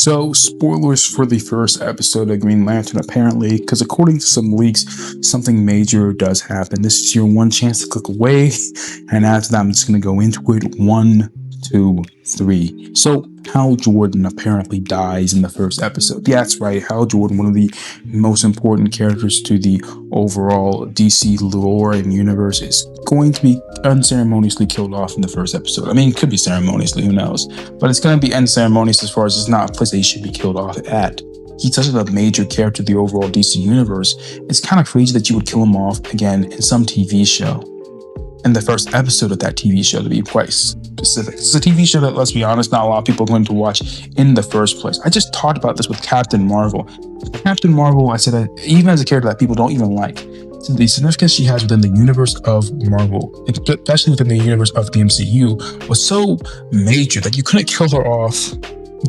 So, spoilers for the first episode of Green Lantern, apparently, because according to some leaks, something major does happen. This is your one chance to click away, and after that, I'm just going to go into it. 1, 2, 3. So, Hal Jordan apparently dies in the first episode. Yeah, that's right. Hal Jordan, one of the most important characters to the overall DC lore and universe, is going to be unceremoniously killed off in the first episode. I mean, it could be ceremoniously, who knows? But it's going to be unceremonious as far as it's not a place that he should be killed off at. He's such a major character to the overall DC universe. It's kind of crazy that you would kill him off again in some TV show. In the first episode of that TV show, to be quite specific. It's a TV show that, let's be honest, not a lot of people are going to watch in the first place. I just talked about this with Captain Marvel. Captain Marvel, I said that even as a character that people don't even like, so the significance she has within the universe of Marvel, especially within the universe of the MCU, was so major that you couldn't kill her off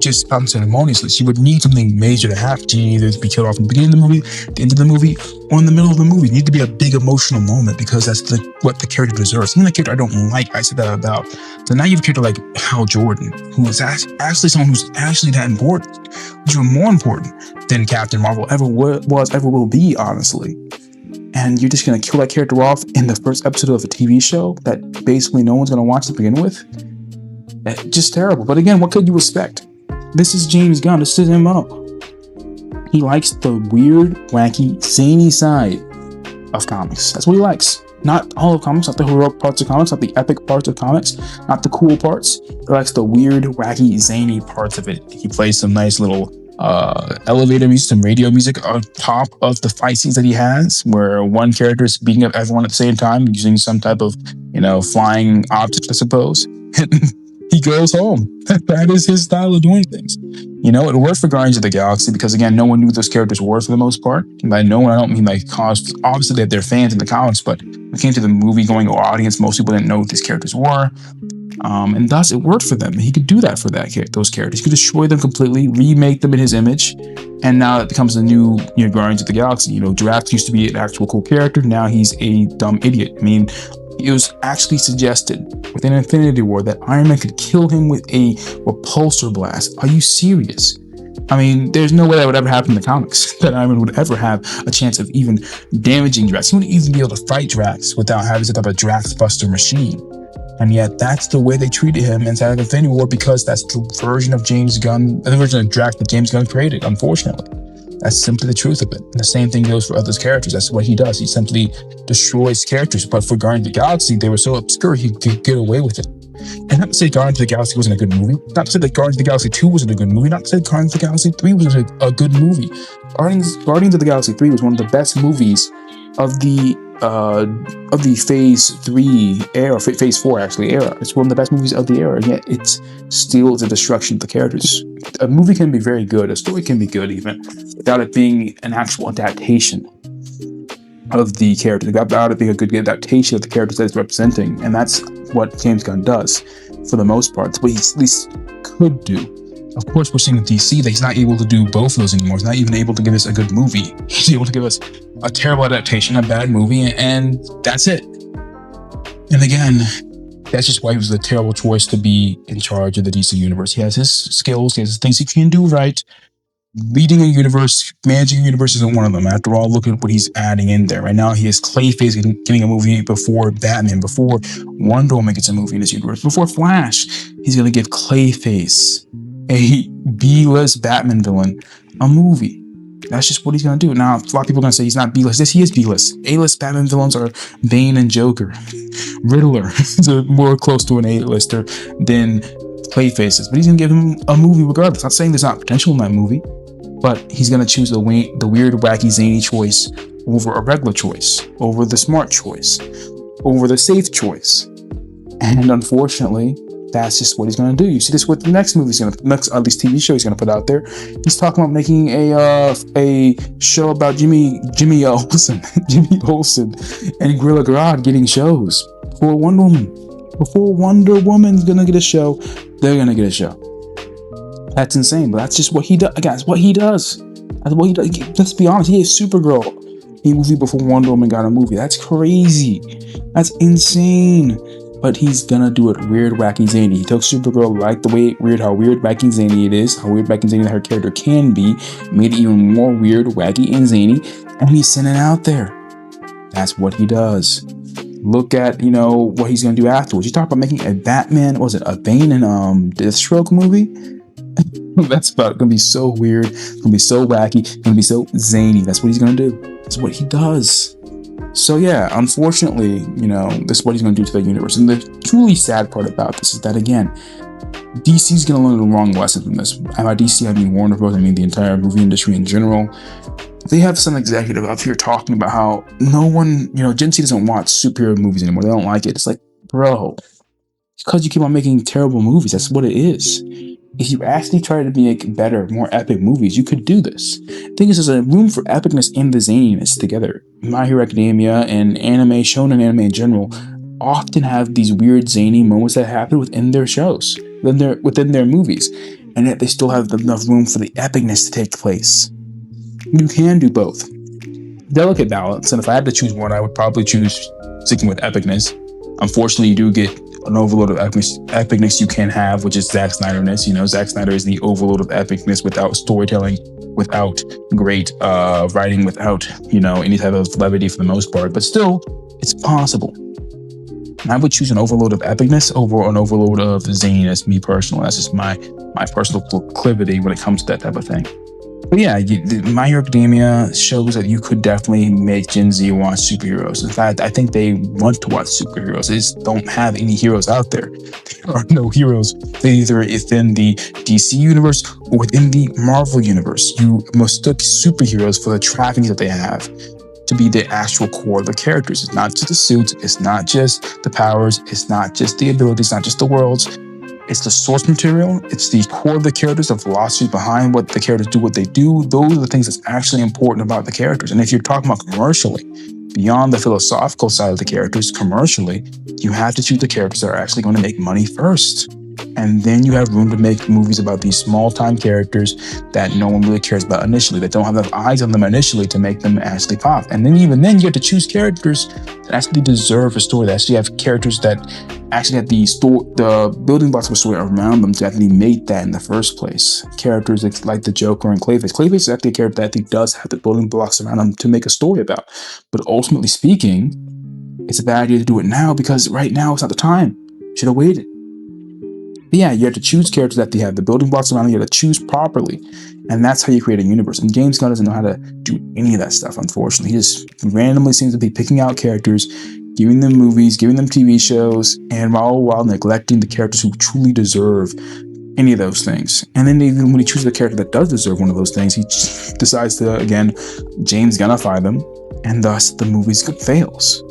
just unceremoniously. She would need something major to happen. She needed to be killed off in the beginning of the movie, the end of the movie, or in the middle of the movie. It needed to be a big emotional moment because that's what the character deserves. Even the character I don't like, I said that about. So now you have a character like Hal Jordan, who is actually someone who's actually that important, who's even more important than Captain Marvel ever was, ever will be, honestly. And you're just going to kill that character off in the first episode of a TV show that basically no one's going to watch to begin with? Just terrible. But again, what could you expect? This is James Gunn. This is MO. He likes the weird, wacky, zany side of comics. That's what he likes. Not all of comics, not the heroic parts of comics, not the epic parts of comics, not the cool parts. He likes the weird, wacky, zany parts of it. He plays some nice little elevator music, some radio music on top of the fight scenes that he has, where one character is beating up everyone at the same time using some type of, flying object, I suppose. He goes home. That is his style of doing things. It worked for Guardians of the Galaxy because, again, no one knew those characters were for the most part. And by no one, I don't mean obviously they're fans in the comics, but when it came to the movie-going audience, most people didn't know who these characters were. And thus, it worked for them. He could do that for those characters. He could destroy them completely, remake them in his image, and now it becomes a new Guardians of the Galaxy. Drax used to be an actual cool character. Now he's a dumb idiot. I mean, it was actually suggested within Infinity War that Iron Man could kill him with a repulsor blast. Are you serious? I mean, there's no way that would ever happen in the comics, that Iron Man would ever have a chance of even damaging Drax. He wouldn't even be able to fight Drax without having some type of Drax Buster machine. And yet, that's the way they treated him inside of Infinity War because that's the version of the version of Drax that James Gunn created, unfortunately. That's simply the truth of it. And the same thing goes for other characters. That's what he does. He simply destroys characters. But for Guardians of the Galaxy, they were so obscure he could get away with it. And not to say Guardians of the Galaxy wasn't a good movie. Not to say that Guardians of the Galaxy 2 wasn't a good movie. Not to say Guardians of the Galaxy 3 wasn't a good movie. Guardians of the Galaxy 3 was one of the best movies of the Phase 3 era, Phase 4 actually era. It's one of the best movies of the era, and yet it's still the destruction of the characters. A movie can be very good, a story can be good even, without it being an actual adaptation of the characters, without it being a good adaptation of the characters that it's representing. And that's what James Gunn does, for the most part. It's what he at least could do. Of course, we're seeing with DC that he's not able to do both of those anymore. He's not even able to give us a good movie. He's able to give us a terrible adaptation, a bad movie, and that's it. And again, that's just why he was a terrible choice to be in charge of the DC universe. He has his skills, he has things he can do right. Leading a universe, managing a universe isn't one of them. After all, look at what he's adding in there. Right now, he has Clayface getting a movie before Batman, before Wonder Woman gets a movie in this universe, before Flash. He's going to give Clayface, a B-list Batman villain, a movie. That's just what he's going to do. Now, a lot of people are going to say he's not B-list. Yes, he is B-list. A-list Batman villains are Bane and Joker. Riddler is more close to an A-lister than Clayface is. But he's going to give him a movie regardless. Not saying there's not potential in that movie, but he's going to choose the weird, wacky, zany choice over a regular choice, over the smart choice, over the safe choice. And unfortunately, that's just what he's going to do. You see this with the next movie at least TV show he's going to put out there. He's talking about making a show about Jimmy Olsen, Jimmy Olsen and Gorilla Grodd getting shows for Wonder Woman. Before Wonder Woman's going to get a show, they're going to get a show. That's insane, but that's just what he does. Again, that's what he does. That's what he does. Let's be honest, he is Supergirl. A movie before Wonder Woman got a movie. That's crazy. That's insane. but he's gonna do it weird, wacky, zany. He took Supergirl, like the way weird, how weird, wacky, zany it is, how weird, wacky, and zany her character can be, made it even more weird, wacky, and zany, and he sent it out there. That's what he does. Look at, what he's gonna do afterwards. You talk about making a Batman, was it a Bane and Deathstroke movie? That's gonna be so weird, gonna be so wacky, gonna be so zany. That's what he's gonna do. That's what he does. So yeah, unfortunately, this is what he's gonna do to the universe. And the truly sad part about this is that, again, DC's gonna learn the wrong lesson from this. And by DC, I mean Warner Bros. I mean the entire movie industry in general. They have some executive up here talking about how no one, Gen Z doesn't watch superhero movies anymore. They don't like it. It's like, bro, it's because you keep on making terrible movies. That's what it is. If you actually try to make better, more epic movies, you could do this. The thing is, there's a room for epicness and the zaniness together. My Hero Academia and anime, shonen anime in general, often have these weird zany moments that happen within their shows, within their movies, and yet they still have enough room for the epicness to take place. You can do both. Delicate balance, and if I had to choose one, I would probably choose sticking with epicness. Unfortunately, you do get an overload of epicness you can have, which is Zack Snyder-ness. Zack Snyder is the overload of epicness without storytelling, without great writing, without, any type of levity for the most part. But still, it's possible. And I would choose an overload of epicness over an overload of zaniness, me personally. That's just my personal proclivity when it comes to that type of thing. But yeah, My Hero Academia shows that you could definitely make Gen Z watch superheroes. In fact, I think they want to watch superheroes. They just don't have any heroes out there. There are no heroes either within the DC universe or within the Marvel universe. You mistook superheroes for the trappings that they have to be the actual core of the characters. It's not just the suits. It's not just the powers. It's not just the abilities. It's not just the worlds. It's the source material. It's the core of the characters, the philosophy behind what the characters do, what they do. Those are the things that's actually important about the characters. And if you're talking about commercially, beyond the philosophical side of the characters, commercially, you have to choose the characters that are actually going to make money first. And then you have room to make movies about these small-time characters that no one really cares about initially, that don't have enough eyes on them initially to make them actually pop. And then even then, you have to choose characters that actually deserve a story, that actually have characters that actually have the building blocks of a story around them to actually make that in the first place. Characters like the Joker and Clayface. Clayface is actually a character that I think does have the building blocks around him to make a story about. But ultimately speaking, it's a bad idea to do it now because right now it's not the time. Should have waited. But yeah, you have to choose characters that they have the building blocks around them. You have to choose properly. And that's how you create a universe. And James Gunn doesn't know how to do any of that stuff, unfortunately. He just randomly seems to be picking out characters, giving them movies, giving them TV shows, and while neglecting the characters who truly deserve any of those things. And then even when he chooses a character that does deserve one of those things, he decides to, again, James Gunnify them, and thus the movie fails.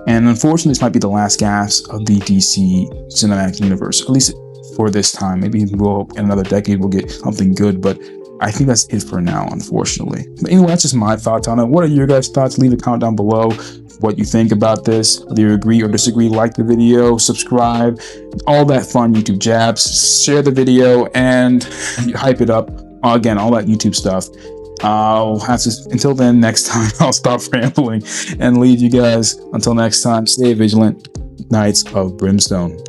And unfortunately, this might be the last gasp of the DC cinematic universe, at least for this time. Maybe in another decade we'll get something good, but I think that's it for now, unfortunately. But anyway, that's just my thoughts on it. What are your guys' thoughts? Leave a comment down below what you think about this. Whether you agree or disagree, like the video, subscribe, all that fun YouTube jabs. Share the video and hype it up. Again, all that YouTube stuff. Until then, next time, I'll stop rambling and leave you guys. Until next time, stay vigilant, Knights of Brimstone.